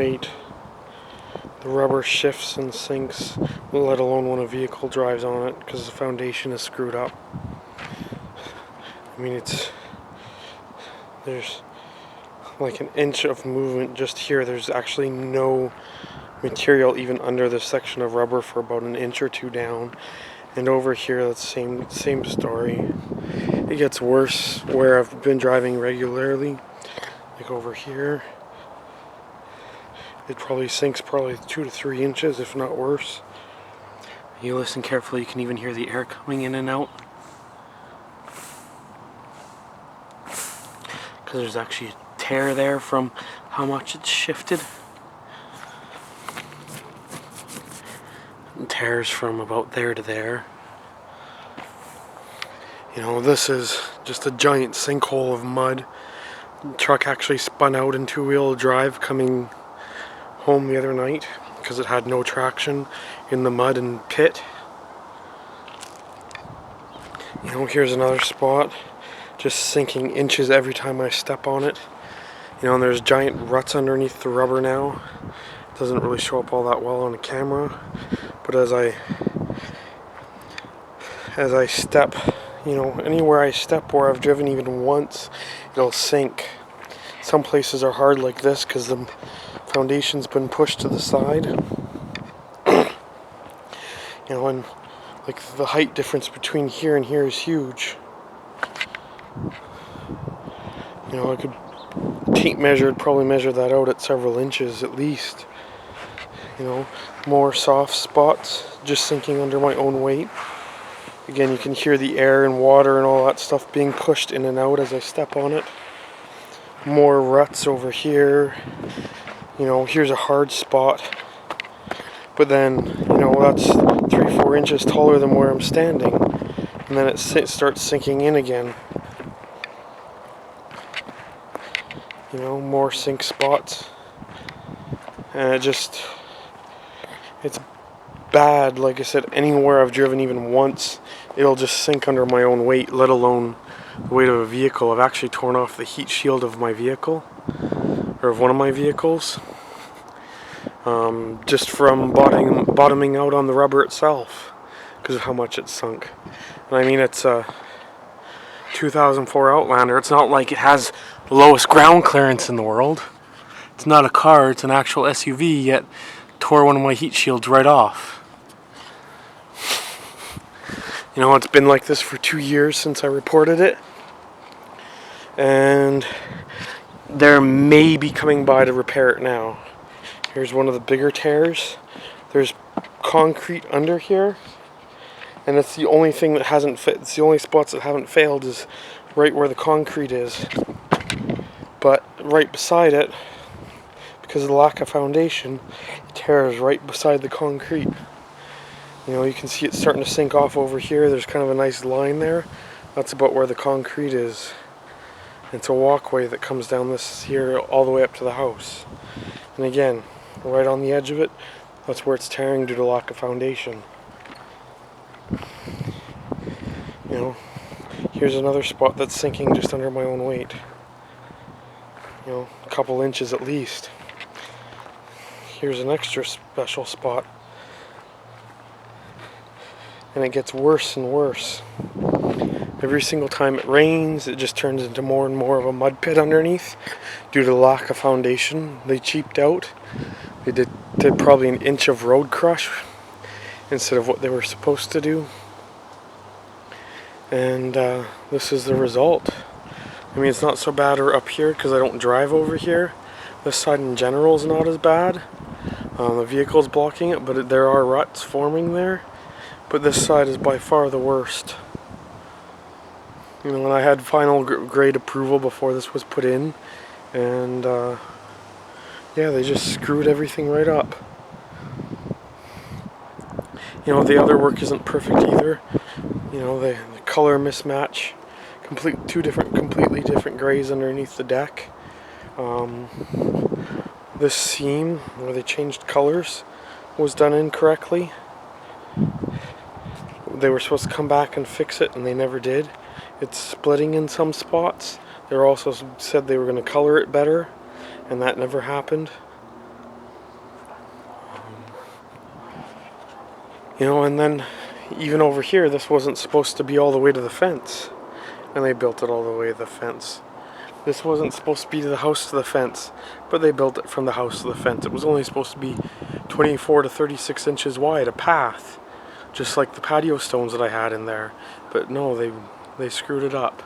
weight, the rubber shifts and sinks, let alone when a vehicle drives on it, because the foundation is screwed up. I mean, there's like an inch of movement just here. There's actually no material even under this section of rubber for about an inch or two down. And over here, that's same story. It gets worse where I've been driving regularly. Like over here, it probably sinks 2 to 3 inches, if not worse. You listen carefully, you can even hear the air coming in and out. Because there's actually a tear there from how much it's shifted. And tears from about there to there. You know, this is just a giant sinkhole of mud. The truck actually spun out in two-wheel drive coming home the other night because it had no traction in the mud and pit. You know, here's another spot just sinking inches every time I step on it. You know, and there's giant ruts underneath the rubber now. It doesn't really show up all that well on the camera, but as I step, you know, anywhere I step where I've driven even once, it'll sink. Some places are hard like this because the foundation's been pushed to the side. You know, and like the height difference between here and here is huge. You know, I could probably measure that out at several inches at least. You know, more soft spots just sinking under my own weight. Again, you can hear the air and water and all that stuff being pushed in and out as I step on it. More ruts over here. You know, here's a hard spot. But then, you know, that's 3-4 inches taller than where I'm standing. And then it starts sinking in again. You know, more sink spots. And it's bad. Like I said, anywhere I've driven even once, it'll just sink under my own weight, let alone the weight of a vehicle. I've actually torn off the heat shield of my vehicle, or of one of my vehicles, just from bottoming out on the rubber itself because of how much it's sunk. And I mean, it's a 2004 Outlander. It's not like it has the lowest ground clearance in the world. It's not a car, it's an actual SUV, yet tore one of my heat shields right off. You know, it's been like this for 2 years since I reported it. And they're maybe coming by to repair it now. Here's one of the bigger tears. There's concrete under here. And it's the only thing that hasn't fit. It's the only spots that haven't failed is right where the concrete is. But right beside it, because of the lack of foundation, the tear is right beside the concrete. You know, you can see it starting to sink off over here. There's kind of a nice line there. That's about where the concrete is. It's a walkway that comes down this here all the way up to the house. And again, right on the edge of it, that's where it's tearing due to lack of foundation. You know, here's another spot that's sinking just under my own weight. You know, a couple inches at least. Here's an extra special spot. And it gets worse and worse. Every single time it rains, it just turns into more and more of a mud pit underneath due to the lack of foundation. They cheaped out. They did probably an inch of road crush instead of what they were supposed to do. And this is the result. I mean, it's not so bad up here because I don't drive over here. This side in general is not as bad. The vehicle's blocking it, but there are ruts forming there. But this side is by far the worst. You know, and I had final grade approval before this was put in, and yeah, they just screwed everything right up. You know, the other work isn't perfect either. You know, the color mismatch, completely different grays underneath the deck. This seam where they changed colors was done incorrectly. They were supposed to come back and fix it, and they never did. It's splitting in some spots. They also said they were going to color it better, and that never happened. You know, and then even over here, this wasn't supposed to be all the way to the fence. And they built it all the way to the fence. This wasn't supposed to be the house to the fence, but they built it from the house to the fence. It was only supposed to be 24 to 36 inches wide, a path, just like the patio stones that I had in there. But no, they screwed it up.